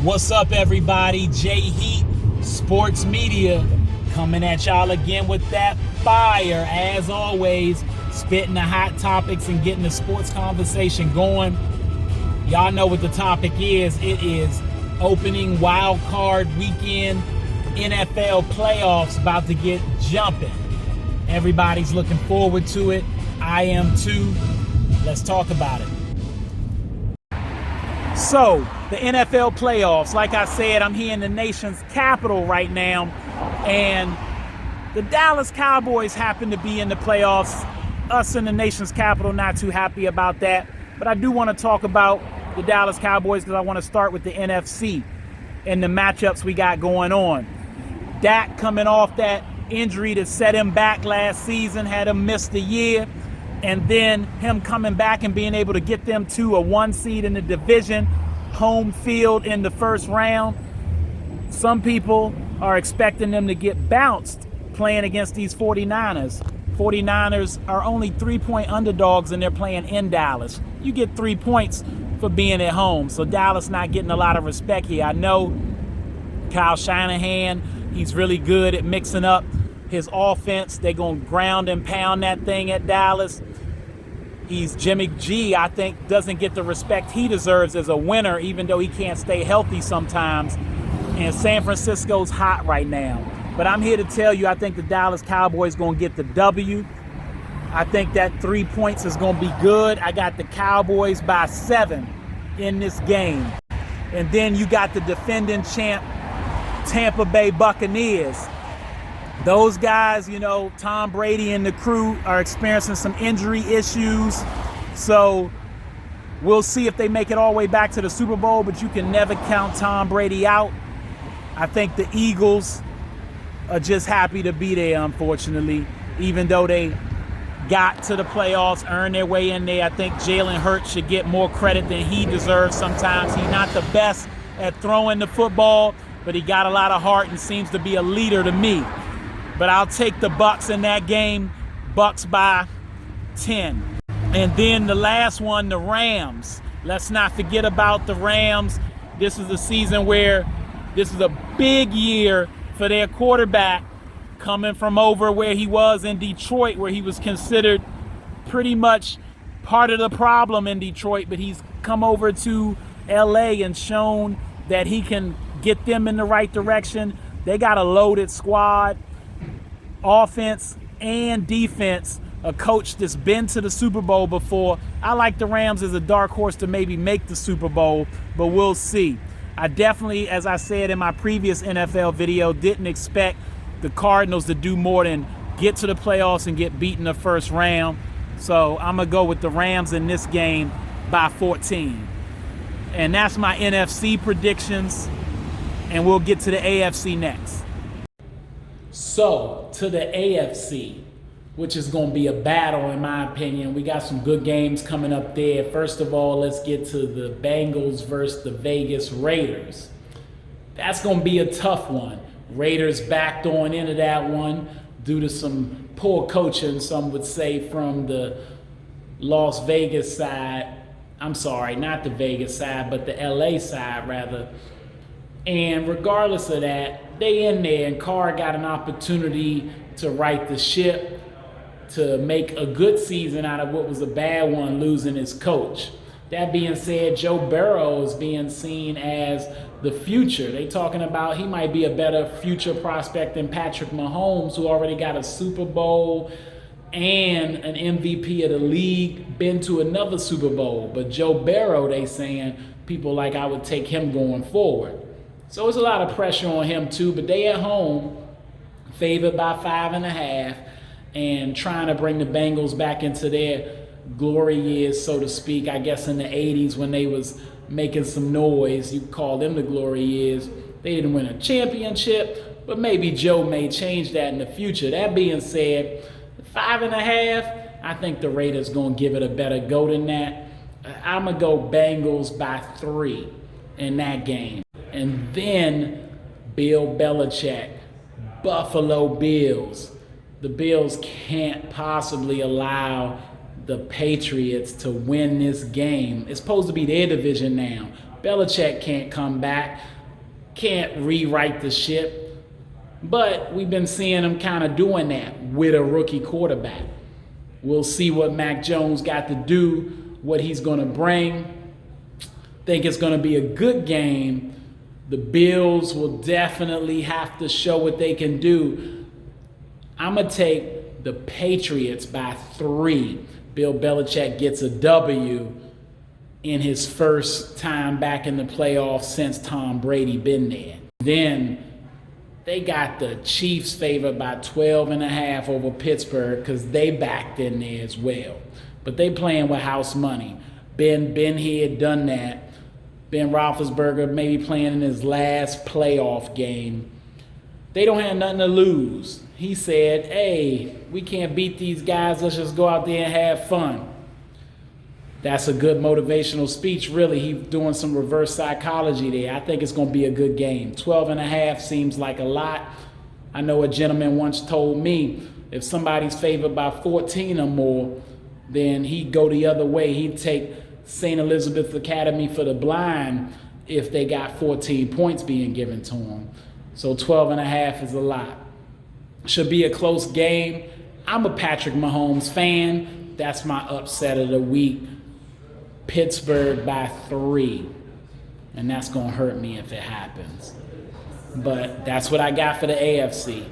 What's up, everybody? J Heat Sports Media coming at y'all again with that fire, as always, spitting the hot topics and getting the sports conversation going. Y'all know what the topic is. It is opening wild card weekend. NFL playoffs about to get jumping. Everybody's looking forward to it. I am too. Let's talk about it. So, the NFL playoffs, like I said, I'm here in the nation's capital right now, and the Dallas Cowboys happen to be in the playoffs. Us in the nation's capital, not too happy about that, but I do want to talk about the Dallas Cowboys because I want to start with the NFC and the matchups we got going on. Dak coming off that injury that set him back last season, had him miss the year, and then him coming back and being able to get them to a 1 seed in the division, home field in the first round. Some people are expecting them to get bounced playing against these 49ers. 49ers are only 3-point underdogs and they're playing in Dallas. You get 3 points for being at home, so Dallas not getting a lot of respect here. I know Kyle Shanahan, he's really good at mixing up his offense. They're going to ground and pound that thing at Dallas. Jimmy G, I think, doesn't get the respect he deserves as a winner, even though he can't stay healthy sometimes. And San Francisco's hot right now. But I'm here to tell you, I think the Dallas Cowboys going to get the W. I think that 3 points is going to be good. I got the Cowboys by 7 in this game. And then you got the defending champ Tampa Bay Buccaneers. Those guys, you know, Tom Brady and the crew are experiencing some injury issues. So we'll see if they make it all the way back to the Super Bowl, but you can never count Tom Brady out. I think the Eagles are just happy to be there, unfortunately, even though they got to the playoffs, earned their way in there. I think Jalen Hurts should get more credit than he deserves sometimes. He's not the best at throwing the football, but he got a lot of heart and seems to be a leader to me. But I'll take the Bucs in that game, Bucs by 10. And then the last one, the Rams. Let's not forget about the Rams. This is a season where this is a big year for their quarterback, coming from over where he was in Detroit, where he was considered pretty much part of the problem in Detroit, but he's come over to LA and shown that he can get them in the right direction. They got a loaded squad, offense and defense, a coach that's been to the Super Bowl before. I like the Rams as a dark horse to maybe make the Super Bowl, but we'll see. I definitely, as I said in my previous NFL video, didn't expect the Cardinals to do more than get to the playoffs and get beat in the first round. So I'm going to go with the Rams in this game by 14. And that's my NFC predictions. And we'll get to the AFC next. So, to the AFC, which is going to be a battle in my opinion. We got some good games coming up there. First of all, let's get to the Bangles versus the Vegas Raiders. That's going to be a tough one. Raiders backed on into that one due to some poor coaching, some would say, from the Las Vegas side. I'm sorry, not the Vegas side, but the LA side, rather. And regardless of that, they in there, and Carr got an opportunity to right the ship, to make a good season out of what was a bad one, losing his coach. That being said, Joe Burrow is being seen as the future. They talking about he might be a better future prospect than Patrick Mahomes, who already got a Super Bowl and an MVP of the league, been to another Super Bowl. But Joe Burrow, they saying, people like I would take him going forward. So it's a lot of pressure on him too, but they at home, favored by 5.5, and trying to bring the Bengals back into their glory years, so to speak. I guess in the 80s when they was making some noise, you call them the glory years. They didn't win a championship, but maybe Joe may change that in the future. That being said, 5.5, I think the Raiders going to give it a better go than that. I'm going to go Bengals by 3 in that game. And then Bill Belichick, Buffalo Bills. The Bills can't possibly allow the Patriots to win this game. It's supposed to be their division now. Belichick can't come back. can't rewrite the ship, but we've been seeing him kind of doing that with a rookie quarterback. We'll see what Mac Jones got to do, what he's going to bring. Think it's going to be a good game. The Bills will definitely have to show what they can do. I'm going to take the Patriots by 3. Bill Belichick gets a W in his first time back in the playoffs since Tom Brady been there. Then they got the Chiefs favored by 12.5 over Pittsburgh because they backed in there as well. But they playing with house money. Been here, done that. Ben Roethlisberger maybe playing in his last playoff game. They don't have nothing to lose. He said, hey, we can't beat these guys. Let's just go out there and have fun. That's a good motivational speech, really. He's doing some reverse psychology there. I think it's going to be a good game. 12.5 seems like a lot. I know a gentleman once told me if somebody's favored by 14 or more, then he'd go the other way. He'd take St. Elizabeth Academy for the Blind if they got 14 points being given to them. So 12.5 is a lot. Should be a close game. I'm a Patrick Mahomes fan. That's my upset of the week. Pittsburgh by 3. And that's going to hurt me if it happens. But that's what I got for the AFC.